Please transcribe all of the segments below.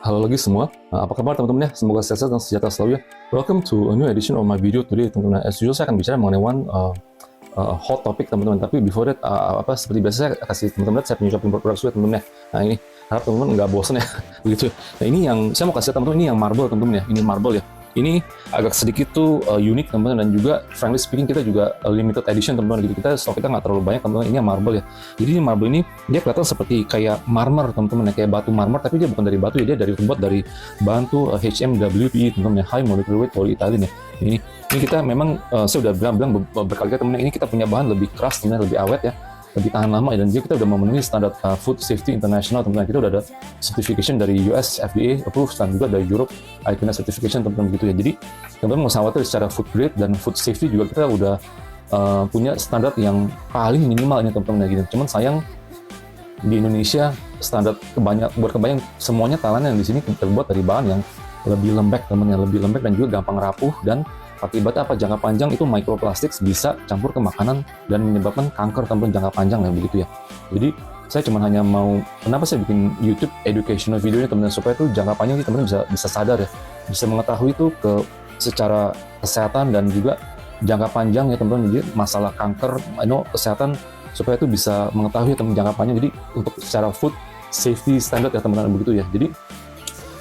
Halo lagi semua, apa kabar teman-teman ya? Semoga sehat dan sejahtera selalu ya. Welcome to a new edition of my video today teman-teman. As usual saya akan bicara mengenai hot topic teman-teman. Tapi before that, seperti biasa saya kasih teman-teman lihat saya punya shopping produk juga teman-teman ya. Nah ini harap teman-teman nggak bosan ya begitu. Nah ini yang saya mau kasih teman-teman, ini yang marble teman-teman ya. Ini marble ya. Ini agak sedikit tuh unik teman-teman, dan juga frankly speaking kita juga limited edition teman-teman gitu. Stok kita nggak terlalu banyak teman-teman. Ini yang marble ya. Jadi ini marble ini dia kelihatan seperti kayak marmer teman-teman ya, kayak batu marmer, tapi dia bukan dari batu ya, dia terbuat dari bahan tuh HMWPE teman-teman ya, High Molecular Weight Polyethylene ya. Ini kita memang saya udah bilang berkali-kali teman-teman, ini kita punya bahan lebih keras teman-teman, lebih awet ya, lebih tahan lama ya, dan juga kita udah memenuhi standar Food Safety International teman-teman. Kita udah ada certification dari US FDA approved dan juga dari Europe IPNA certification teman-teman gitu ya. Jadi teman-teman nggak usah khawatir secara food grade dan food safety juga kita udah punya standar yang paling minimal ini teman-teman ya gitu. Cuman sayang di Indonesia standar kebanyakan semuanya talan yang di sini terbuat dari bahan yang lebih lembek teman-teman, lebih lembek dan juga gampang rapuh, dan akibatnya apa, jangka panjang itu microplastik bisa campur ke makanan dan menyebabkan kanker teman-teman jangka panjang ya begitu ya. Jadi saya cuma hanya mau, kenapa saya bikin YouTube educational video ini teman-teman, supaya itu jangka panjang teman-teman bisa sadar ya, bisa mengetahui itu secara kesehatan dan juga jangka panjang ya teman-teman. Jadi masalah kanker, kesehatan, supaya itu bisa mengetahui teman jangka panjang. Jadi untuk secara food safety standard ya teman-teman begitu ya. Jadi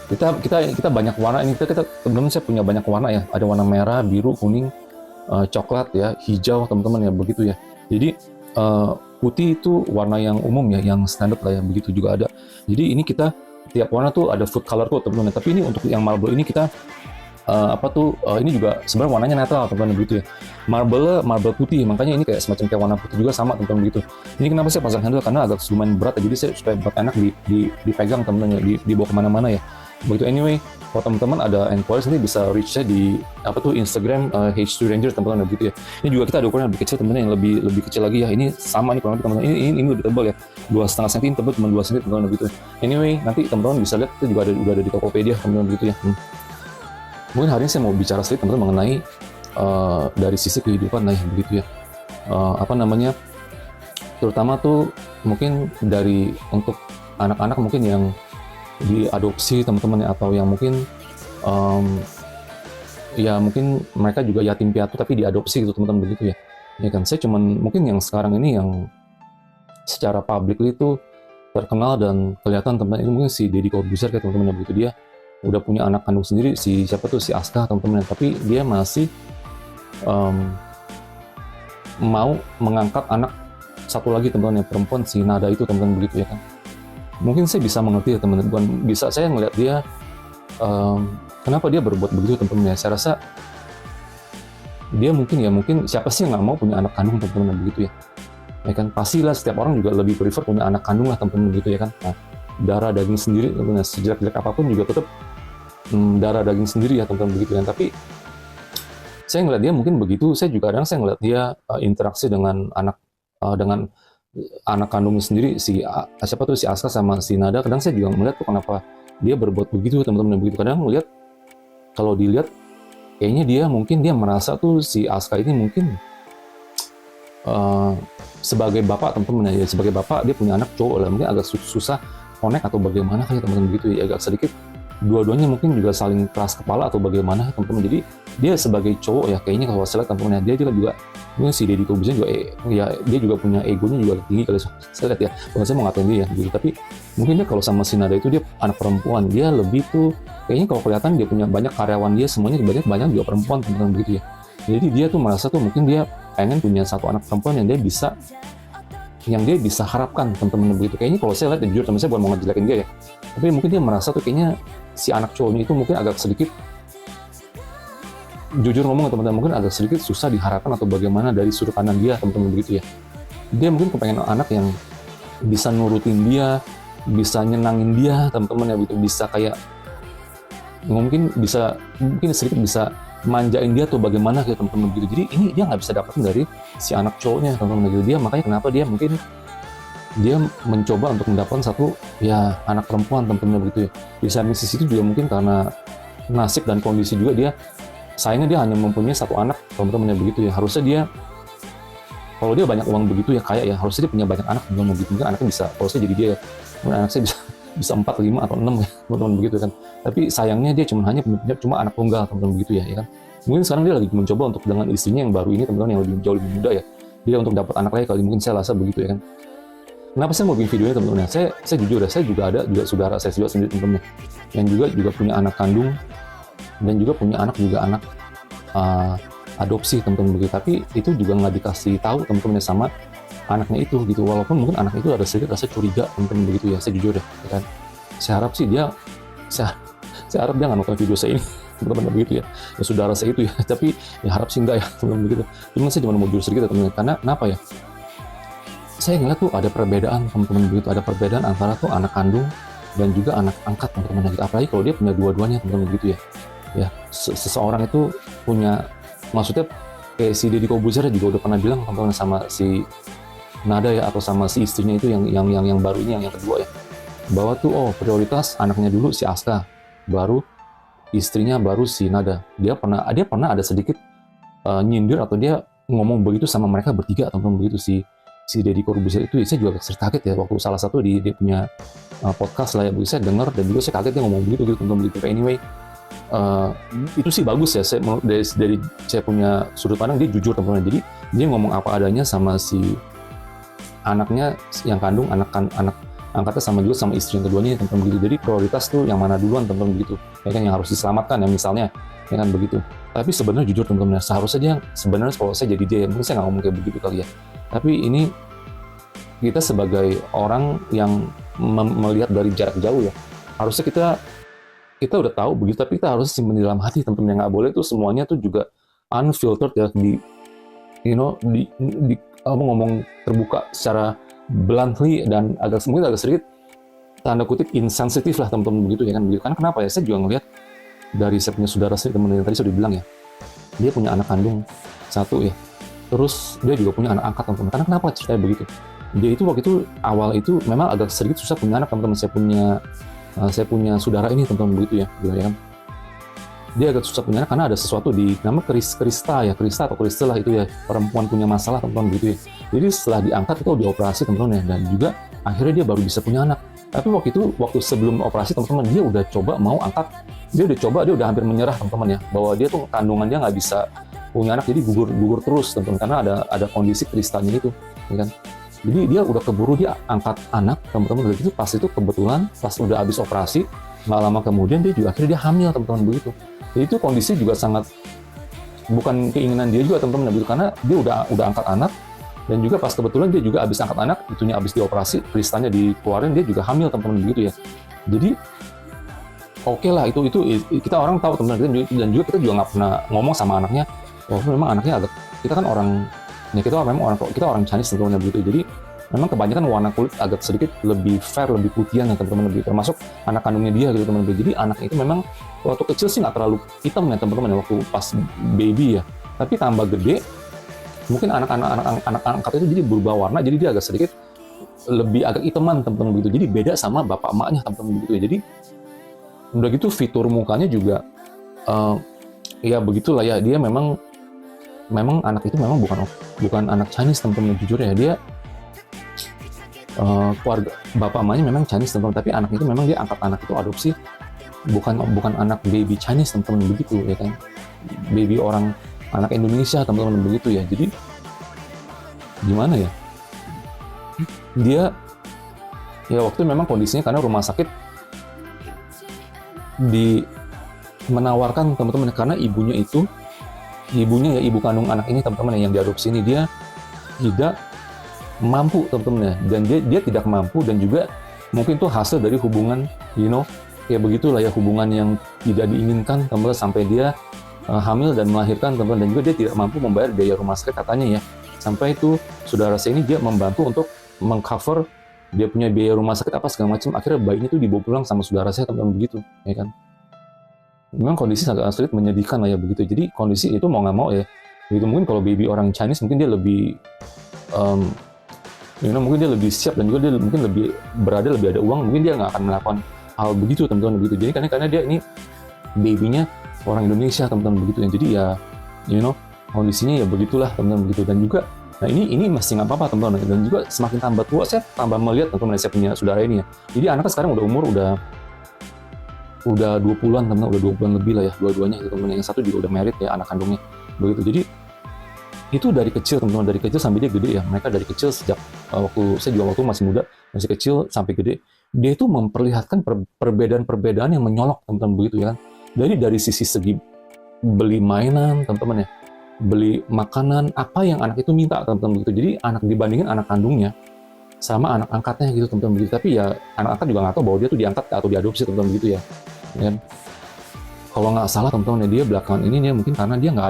kita banyak warna ini, kita teman-teman, saya punya banyak warna ya, ada warna merah, biru, kuning, coklat ya, hijau teman-teman ya begitu ya. Jadi putih itu warna yang umum ya, yang standar lah ya, begitu juga ada. Jadi ini kita tiap warna tuh ada food color code teman-teman. Tapi ini untuk yang marble ini kita ini juga sebenarnya warnanya netral teman-teman begitu ya. Marble putih, makanya ini kayak semacam kayak warna putih juga sama teman-teman begitu. Ini kenapa saya pasang handle, karena agak lumayan berat ya, jadi saya supaya buat enak dipegang teman-teman ya, dibawa kemana-mana ya. Begitu. Anyway, kalau teman-teman ada inquiry nanti bisa reach saya di Instagram H2 Ranger teman-teman begitu ya. Ini juga kita ada ukuran lebih kecil teman-teman, yang lebih kecil lagi ya. Ini sama nih kurang lebih teman-teman. Ini lebih tebal ya, 2,5 cm tebal, cuma 2 cm teman-teman begitu ya. Anyway, nanti teman-teman bisa lihat itu juga udah ada di Tokopedia teman-teman begitu ya. Mungkin hari ini saya mau bicara sedikit teman-teman mengenai dari sisi kehidupan lah ya begitu ya. Terutama tuh mungkin dari untuk anak-anak mungkin yang diadopsi teman-teman ya, atau yang mungkin ya mungkin mereka juga yatim piatu tapi diadopsi gitu teman-teman begitu ya. Ya kan, saya cuman mungkin yang sekarang ini yang secara publik itu terkenal dan kelihatan teman-teman, ini mungkin si Deddy Corbuzier kayak teman-teman begitu. Dia udah punya anak kandung sendiri, si Aska teman-teman, tapi dia masih mau mengangkat anak satu lagi teman-teman yang perempuan, si Nada itu teman-teman begitu ya kan. Mungkin saya bisa mengerti ya teman-teman, bisa saya melihat dia kenapa dia berbuat begitu teman-teman ya. Saya rasa dia mungkin siapa sih yang nggak mau punya anak kandung teman-teman begitu ya. Ya kan, pastilah setiap orang juga lebih prefer punya anak kandung lah teman-teman begitu ya kan. Nah, darah daging sendiri teman-teman, sejelek-jelek apapun juga tetap darah daging sendiri ya teman-teman begitu kan. Tapi saya ngeliat dia mungkin begitu, saya juga kadang saya ngeliat dia interaksi dengan anak kandungnya sendiri, si Aska sama si Nada. Kadang saya juga melihat tuh kenapa dia berbuat begitu teman-teman begitu. Kadang melihat, kalau dilihat kayaknya dia merasa tuh si Aska ini mungkin sebagai bapak teman-teman ya, sebagai bapak dia punya anak cowok lah, mungkin agak susah connect atau bagaimana kayak teman-teman begitu ya, agak sedikit dua-duanya mungkin juga saling keras kepala atau bagaimana teman-teman. Jadi dia sebagai cowok ya kayaknya, kalau saya lihat teman-teman, dia juga mungkin si Deddy Corbuzier juga ya, dia juga punya egonya juga tinggi kali saya lihat ya. Bukan saya mau ngatain dia ya gitu, tapi mungkin dia kalau sama si Nada itu dia anak perempuan, dia lebih tuh kayaknya kalau kelihatan dia punya banyak karyawan, dia semuanya banyak juga perempuan teman-teman begitu ya. Jadi dia tuh merasa tuh mungkin dia pengen punya satu anak perempuan yang dia bisa harapkan teman-teman begitu. Kayaknya kalau saya lihat, jujur teman, saya bukan mau ngejelekin dia ya, tapi mungkin dia merasa tuh kayaknya si anak cowoknya itu mungkin agak sedikit, jujur ngomong teman-teman, mungkin agak sedikit susah diharapkan atau bagaimana dari sudut pandang dia teman-teman begitu ya. Dia mungkin kepengen anak yang bisa nurutin dia, bisa nyenangin dia teman-teman ya gitu, bisa kayak mungkin sedikit bisa manjain dia tuh bagaimana kayak teman-teman begitu. Jadi ini dia nggak bisa dapetin dari si anak cowoknya teman-teman begitu. Dia makanya kenapa dia mungkin dia mencoba untuk mendapatkan satu ya anak perempuan teman-teman begitu ya. Di samping sisi itu juga mungkin karena nasib dan kondisi juga, dia sayangnya dia hanya mempunyai satu anak teman-teman begitu ya. Harusnya dia, kalau dia banyak uang begitu ya, kaya ya, harusnya dia punya banyak anak teman-teman begitu. Mungkin anaknya bisa, kalau saya jadi dia ya, mungkin anak saya bisa 4, 5 atau 6 ya teman-teman begitu kan. Tapi sayangnya dia cuma anak tunggal teman-teman begitu ya kan. Mungkin sekarang dia lagi mencoba untuk dengan istrinya yang baru ini teman-teman, yang jauh lebih muda ya. Dia untuk dapat anak lagi kali, mungkin saya rasa begitu ya kan. Kenapa saya mau bikin video ini teman-teman? Saya jujur ya, saya juga ada saudara saya juga sendiri teman-teman, yang juga punya anak kandung dan juga punya anak adopsi teman-teman begitu. Tapi itu juga nggak dikasih tahu teman-teman sama anaknya itu gitu. Walaupun mungkin anak itu ada sedikit rasa curiga teman-teman begitu ya. Saya jujur ya kan. Saya harap sih saya harap dia nggak nonton video saya ini teman-teman begitu ya. Ya saudara saya itu ya. Tapi ya harap sih enggak ya teman-teman begitu. Cuma saya cuma mau jujur sedikit teman-teman. Karena kenapa ya? Saya ngeliat tuh ada perbedaan teman-teman begitu, ada perbedaan antara tuh anak kandung dan juga anak angkat teman-teman gitu. Apalagi kalau dia punya dua-duanya teman-teman begitu ya. Ya seseorang itu punya, maksudnya kayak si Deddy Corbuzier juga udah pernah bilang teman-teman sama si Nada ya, atau sama si istrinya itu yang baru ini, yang kedua ya, bahwa tuh prioritas anaknya dulu si Aska, baru istrinya, baru si Nada. Dia pernah ada sedikit nyindir atau dia ngomong begitu sama mereka bertiga teman-teman begitu, si Deddy Corbuzier itu. Saya juga kaget ya waktu salah satu dia punya podcast lah ya, begitu saya dengar dan juga saya kaget dia ngomong begitu teman-teman begitu. Anyway, itu sih bagus ya, dari saya punya sudut pandang dia jujur teman-teman. Jadi dia ngomong apa adanya sama si anaknya yang kandung, anak angkatnya, sama juga sama istri yang keduanya teman-teman begitu. Jadi prioritas tuh yang mana duluan teman-teman begitu ya kan, yang harus diselamatkan ya misalnya ya kan begitu. Tapi sebenarnya jujur teman-teman, seharusnya dia, sebenarnya kalau saya jadi dia, mungkin saya nggak ngomong kayak begitu kali ya, tapi ini kita sebagai orang yang melihat dari jarak jauh ya, harusnya kita udah tahu begitu, tapi kita harus simpan di dalam hati teman-teman. Yang nggak boleh tuh semuanya tuh juga unfiltered ya, ngomong terbuka secara bluntly dan mungkin agak sedikit tanda kutip insensitif lah teman-teman begitu ya kan begitu. Karena kenapa ya, saya juga ngelihat dari saya punya saudara sendiri teman-teman yang tadi sudah bilang ya, dia punya anak kandung satu ya, terus dia juga punya anak angkat teman-teman. Karena kenapa ceritanya begitu, dia itu waktu itu awal itu memang agak sedikit susah punya anak teman-teman. Saya punya saudara ini teman-teman begitu ya kan. Dia agak susah punya anak karena ada sesuatu di nama Krista atau Kristel lah itu ya, perempuan punya masalah teman-teman begitu ya. Jadi setelah diangkat itu dioperasi teman-teman ya, dan juga akhirnya dia baru bisa punya anak. Tapi waktu sebelum operasi teman-teman, dia udah coba mau angkat, dia udah hampir menyerah teman-teman ya, bahwa dia tuh kandungannya nggak bisa punya anak, jadi gugur terus teman-teman, karena ada kondisi Kristanya itu ya kan. Jadi dia udah keburu dia angkat anak teman-teman. Udah gitu pas itu kebetulan pas udah habis operasi, nggak lama kemudian dia juga akhirnya dia hamil teman-teman begitu. Jadi itu kondisi juga sangat bukan keinginan dia juga teman-teman begitu, karena dia udah angkat anak, dan juga pas kebetulan dia juga habis angkat anak, itunya habis dioperasi, kristanya dikeluarin, dia juga hamil teman-teman begitu ya. Jadi oke lah, itu kita orang tahu teman-teman, dan juga kita juga nggak pernah ngomong sama anaknya, walaupun memang anaknya agak, kita kan orang ya, kita orang Chinese teman-teman begitu. Jadi memang kebanyakan warna kulit agak sedikit lebih fair, lebih putihan ya teman-teman begitu, termasuk anak kandungnya dia gitu teman-teman. Jadi anak itu memang waktu kecil sih nggak terlalu hitam ya teman-teman ya, waktu pas baby ya, tapi tambah gede mungkin anak angkat itu jadi berubah warna, jadi dia agak sedikit lebih agak hitaman teman-teman begitu. Jadi beda sama bapak emaknya teman-teman begitu ya. Jadi udah gitu fitur mukanya juga ya begitulah ya, dia memang anak itu memang bukan anak Chinese teman-teman, jujur ya. Dia keluarga bapak emaknya memang Chinese teman-teman, tapi anak itu memang dia angkat, anak itu adopsi, bukan anak baby Chinese teman-teman begitu ya kan, baby orang anak Indonesia teman-teman begitu ya. Jadi gimana ya, dia ya waktu memang kondisinya karena rumah sakit menawarkan teman-teman, karena ibunya ya, ibu kandung anak ini teman-teman yang diadopsi ini, dia tidak mampu teman-teman ya, dan dia tidak mampu, dan juga mungkin tuh hasil dari hubungan kayak begitulah ya, hubungan yang tidak diinginkan teman-teman, sampai dia hamil dan melahirkan teman-teman, dan juga dia tidak mampu membayar biaya rumah sakit katanya ya, sampai itu saudara saya ini dia membantu untuk mengcover dia punya biaya rumah sakit apa segala macam. Akhirnya bayinya tuh dibawa pulang sama saudara saya teman-teman begitu ya kan. Memang kondisi agak sulit, menyedihkan lah ya begitu. Jadi kondisi itu mau nggak mau ya gitu. Mungkin kalau baby orang Chinese mungkin dia lebih mungkin dia lebih siap, dan juga dia mungkin lebih ada uang, mungkin dia nggak akan melakukan hal begitu teman-teman begitu. Jadi karena dia ini babynya orang Indonesia teman-teman begitu ya. Jadi ya kondisinya ya begitulah teman-teman begitu. Dan juga Nah ini masih nggak apa-apa teman-teman. Dan juga semakin tambah tua saya tambah melihat teman-teman, saya punya saudara ini ya. Jadi anaknya sekarang udah umur udah 20-an teman-teman, udah 20-an lebih lah ya dua-duanya gitu teman-teman. Yang satu juga udah married ya, anak kandungnya begitu. Jadi itu dari kecil teman-teman, dari kecil sampai dia gede ya. Mereka dari kecil sejak waktu saya juga waktu masih muda, masih kecil sampai gede, dia itu memperlihatkan perbedaan-perbedaan yang menyolok teman-teman begitu ya kan. Dari sisi segi beli mainan teman-teman ya, beli makanan, apa yang anak itu minta teman-teman begitu. Jadi anak dibandingin anak kandungnya sama anak angkatnya gitu teman-teman begitu. Tapi ya anak angkat juga nggak tahu bahwa dia tuh diangkat atau diadopsi teman-teman begitu ya. Dan kalau nggak salah teman-teman ya, dia belakangan ini dia mungkin karena dia nggak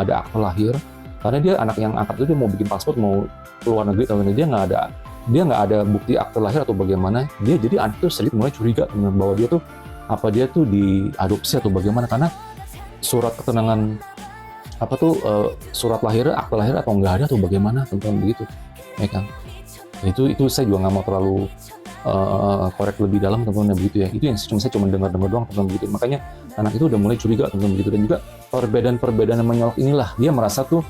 ada akte lahir, karena dia anak yang angkat itu dia mau bikin paspor mau keluar negeri teman-teman, dia nggak ada bukti akte lahir atau bagaimana, dia jadi anak itu sedikit mulai curiga teman-teman bahwa dia tuh diadopsi atau bagaimana, karena surat keterangan surat lahir, akte lahir atau nggak ada atau bagaimana teman-teman begitu ya kan. Itu saya juga nggak mau terlalu korek lebih dalam teman-teman begitu ya. Itu yang saya cuma dengar doang teman-teman begitu. Makanya anak itu udah mulai curiga teman-teman begitu. Dan juga perbedaan yang menyolok inilah dia merasa tuh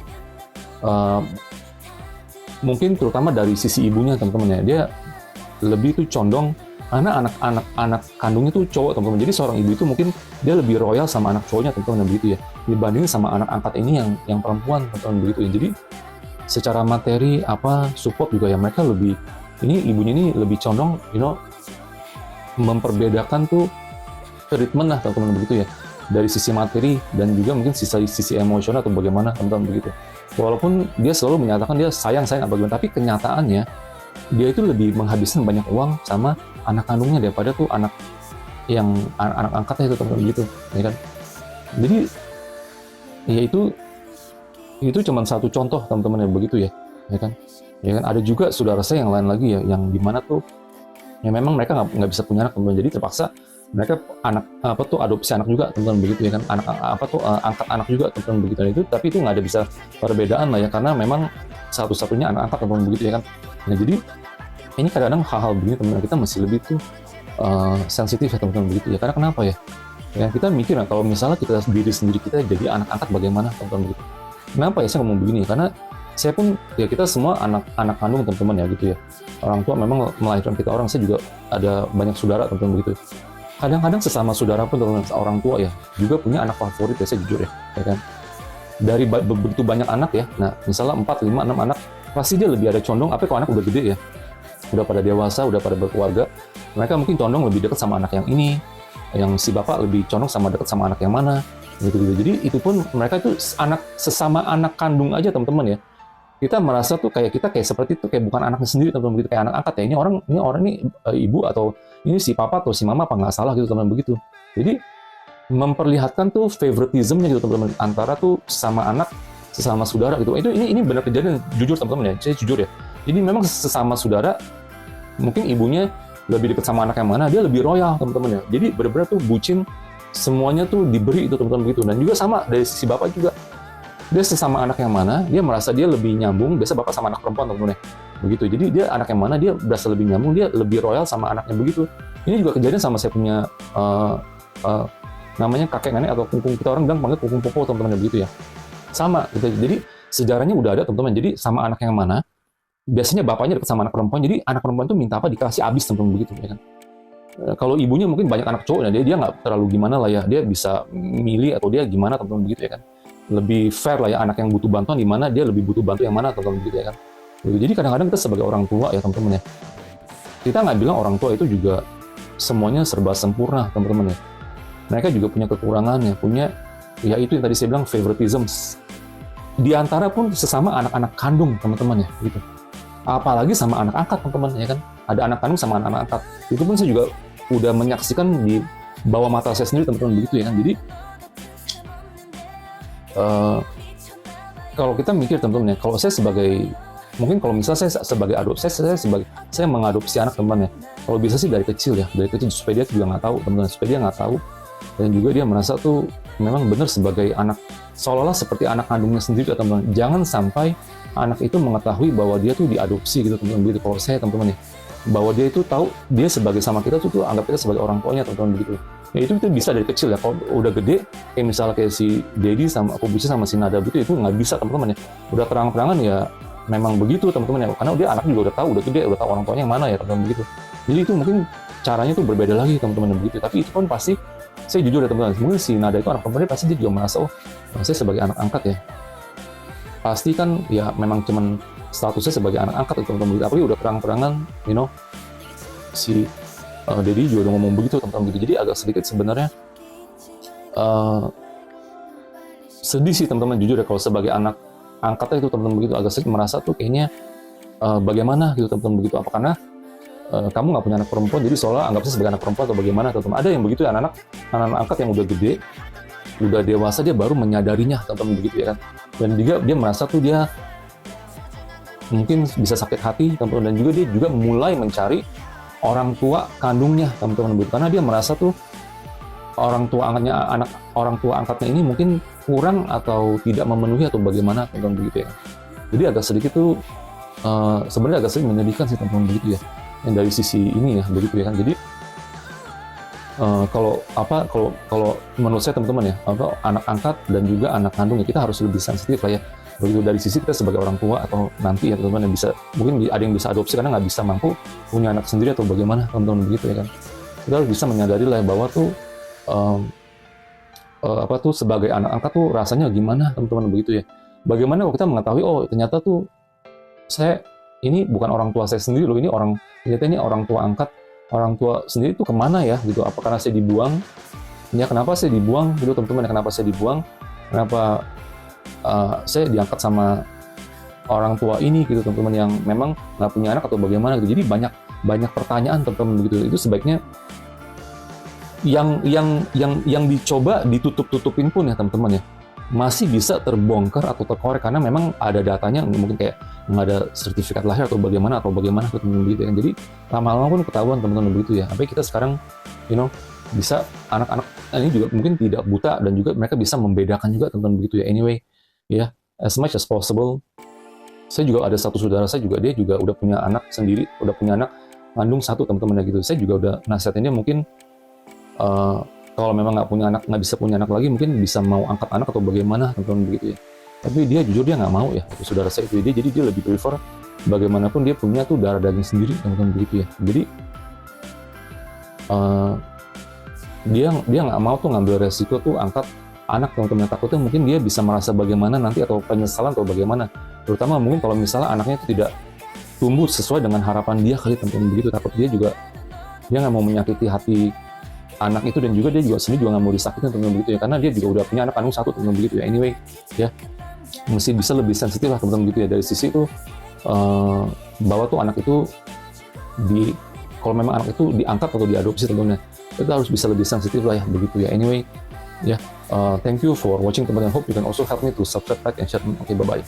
mungkin terutama dari sisi ibunya teman-teman ya, dia lebih tuh condong karena anak kandungnya tuh cowok teman-teman. Jadi seorang ibu itu mungkin dia lebih royal sama anak cowoknya teman-teman begitu ya, dibandingin sama anak angkat ini yang perempuan teman-teman begitu ya. Jadi secara materi support juga ya, mereka lebih ibunya ini lebih condong memperbedakan tuh treatment lah teman-teman begitu ya, dari sisi materi dan juga mungkin sisi emosional atau bagaimana teman-teman begitu. Walaupun dia selalu menyatakan dia sayang bagaimana, tapi kenyataannya dia itu lebih menghabiskan banyak uang sama anak kandungnya daripada tuh anak angkatnya itu teman-teman begitu ya kan. Jadi ya itu cuma satu contoh teman-teman yang begitu ya kan. Ada juga saudara saya yang lain lagi ya, yang dimana tuh ya memang mereka nggak bisa punya anak teman-teman, jadi terpaksa mereka adopsi anak juga teman-teman begitu ya kan, angkat anak juga teman-teman begitu. Itu tapi itu nggak ada bisa perbedaan lah ya, karena memang satu-satunya anak angkat teman-teman begitu ya kan. Nah jadi ini kadang-kadang hal-hal begini teman-teman kita masih lebih tuh sensitif ya teman-teman begitu ya. Karena kenapa ya kita mikir kalau misalnya diri sendiri kita jadi anak angkat bagaimana teman-teman begitu. Kenapa ya saya ngomong begini? Karena saya pun ya, kita semua anak kandung teman-teman ya gitu ya. Orang tua memang melahirkan kita orang. Saya juga ada banyak saudara teman-teman begitu. Kadang-kadang sesama saudara pun teman-teman, orang tua ya juga punya anak favorit ya, saya jujur ya kan. Dari begitu banyak anak ya, nah misalnya 4, 5, 6 anak, pasti dia lebih ada condong, kalau anak udah gede ya, udah pada dewasa, udah pada berkeluarga, mereka mungkin condong lebih dekat sama anak yang ini, yang si bapak lebih condong dekat sama anak yang mana, gitu. Jadi itu pun mereka itu sesama anak kandung aja teman-teman ya. Kita merasa tuh kayak seperti itu, kayak bukan anaknya sendiri teman-teman begitu, kayak anak angkat ya, ini orang ini ibu atau ini si papa atau si mama apa nggak salah gitu teman-teman begitu. Jadi memperlihatkan tuh favoritismnya gitu teman-teman, antara tuh sesama saudara gitu. Ini benar kejadian, jujur teman-teman ya, saya jujur ya. Jadi memang sesama saudara, mungkin ibunya lebih dekat sama anak yang mana, dia lebih royal teman-teman ya. Jadi benar-benar tuh bucin, semuanya tuh diberi itu teman-teman begitu. Dan juga sama dari sisi bapak juga, dia sesama anak yang mana, dia merasa dia lebih nyambung. Biasa bapak sama anak perempuan teman-teman ya, begitu. Jadi dia anak yang mana, dia berasa lebih nyambung, dia lebih royal sama anaknya begitu. Ini juga kejadian sama saya punya namanya kakek nenek atau kungkung, kita orang bilang panggil kungkung popo teman-teman begitu ya. Sama gitu. Jadi sejarahnya udah ada teman-teman. Jadi sama anak yang mana, biasanya bapaknya dekat sama anak perempuan. Jadi anak perempuan itu minta apa dikasih habis teman-teman begitu ya kan. Kalau ibunya mungkin banyak anak cowok, nah dia nggak terlalu gimana lah ya, dia bisa milih atau dia gimana teman-teman begitu ya kan. Lebih fair lah ya, anak yang butuh bantuan di mana dia lebih butuh bantu yang mana teman-teman begitu ya kan. Jadi kadang-kadang kita sebagai orang tua ya teman-teman ya, kita nggak bilang orang tua itu juga semuanya serba sempurna teman-teman ya. Mereka juga punya kekurangannya, punya ya itu yang tadi saya bilang favoritism. Di antara pun sesama anak-anak kandung teman-teman ya gitu. Apalagi sama anak angkat teman-teman ya kan. Ada anak kandung sama anak angkat. Itu pun saya juga udah menyaksikan di bawah mata saya sendiri teman-teman begitu ya kan. Jadi kalau kita mikir teman-teman ya, kalau saya kalau misalnya saya sebagai saya mengadopsi anak teman ya, kalau bisa sih dari kecil supaya dia juga nggak tahu teman-teman, supaya dia nggak tahu, dan juga dia merasa tuh memang benar sebagai anak, seolah-olah seperti anak kandungnya sendiri teman-teman. Jangan sampai anak itu mengetahui bahwa dia tuh diadopsi gitu teman-teman begitu. Kalau saya teman-teman ya, bahwa dia itu tahu dia sebagai sama kita tuh anggap kita sebagai orang tuanya teman-teman begitu. Ya itu bisa dari kecil ya. Kalau udah gede, misalnya kayak si Dedi sama si Nada itu nggak bisa teman-teman ya. Udah terang-terangan ya, memang begitu teman-teman ya, karena dia anak juga udah tahu, udah gede, udah tahu orang tuanya yang mana ya teman-teman begitu. Jadi itu mungkin caranya tuh berbeda lagi teman-teman begitu. Tapi itu kan pasti, saya jujur ya teman-teman, mungkin si Nada itu anak perempuan, pasti dia juga merasa, oh saya sebagai anak angkat ya, pasti kan ya memang cuman statusnya sebagai anak angkat teman-teman begitu. Apalagi udah terang-terangan, si Dedi juga udah ngomong begitu teman-teman begitu. Jadi agak sedikit sebenarnya sedih sih teman-teman, jujur ya, kalau sebagai anak angkatnya itu teman-teman begitu, agak sedikit merasa tuh kayaknya bagaimana gitu teman-teman begitu, apa karena kamu nggak punya anak perempuan jadi seolah anggap saya sebagai anak perempuan atau bagaimana teman-teman. Ada yang begitu ya, anak-anak angkat yang udah gede, udah dewasa, dia baru menyadarinya teman-teman begitu ya kan, dan juga dia merasa tuh dia mungkin bisa sakit hati teman-teman, dan juga dia juga mulai mencari orang tua kandungnya teman-teman begitu, karena dia merasa tuh orang tua angkatnya ini mungkin kurang atau tidak memenuhi atau bagaimana teman-teman begitu ya. Jadi agak sedikit tuh sebenarnya agak sedikit menyedihkan sih teman-teman begitu ya, yang dari sisi ini ya begitu ya kan. Jadi kalau menurut saya teman-teman ya, anak angkat dan juga anak kandung ya, kita harus lebih sensitif lah ya begitu, dari sisi kita sebagai orang tua atau nanti ya teman-teman yang bisa, mungkin ada yang bisa adopsi karena nggak bisa mampu punya anak sendiri atau bagaimana teman-teman begitu ya kan. Kita harus bisa menyadari lah bahwa tuh sebagai anak angkat tuh rasanya gimana teman-teman begitu ya. Bagaimana kalau kita mengetahui, oh ternyata tuh saya ini bukan orang tua saya sendiri loh, ternyata ini orang tua angkat, orang tua sendiri tuh kemana ya gitu, apa karena saya dibuang ya, kenapa saya dibuang gitu teman-teman, kenapa saya dibuang, kenapa saya diangkat sama orang tua ini gitu teman-teman, yang memang nggak punya anak atau bagaimana gitu. Jadi banyak pertanyaan teman-teman begitu. Itu sebaiknya yang dicoba ditutup-tutupin pun ya teman-teman ya, masih bisa terbongkar atau terkorek karena memang ada datanya, mungkin kayak nggak ada sertifikat lahir atau bagaimana teman-teman begitu kan. Jadi lama-lama pun ketahuan teman-teman begitu ya. Sampai kita sekarang bisa anak-anak ini juga mungkin tidak buta dan juga mereka bisa membedakan juga teman-teman begitu ya. Anyway ya, as much as possible, saya juga ada satu saudara saya juga, dia juga udah punya anak sendiri, udah punya anak kandung satu teman-teman gitu. Saya juga udah nasihatinnya mungkin kalau memang nggak bisa punya anak lagi, mungkin bisa mau angkat anak atau bagaimana teman-teman begitu ya. Tapi dia jujur dia nggak mau ya, itu saudara saya itu. Jadi dia lebih prefer bagaimanapun dia punya tuh darah daging sendiri teman-teman begitu ya. Jadi dia nggak mau tuh ngambil resiko tuh angkat anak teman-teman, takutnya mungkin dia bisa merasa bagaimana nanti atau penyesalan atau bagaimana. Terutama mungkin kalau misalnya anaknya itu tidak tumbuh sesuai dengan harapan dia kali teman-teman begitu. Takut dia nggak mau menyakiti hati anak itu, dan juga dia juga sendiri juga nggak mau disakitin teman-teman begitu ya, karena dia juga udah punya anak kandung satu teman-teman begitu ya. Anyway ya, mesti bisa lebih sensitif lah teman-teman begitu ya, dari sisi itu bahwa tuh anak itu kalau memang anak itu diangkat atau diadopsi teman-teman, kita harus bisa lebih sensitif lah ya begitu ya. Anyway ya, thank you for watching teman-teman. Hope you can also help me to subscribe, like, and share. Okay, bye-bye.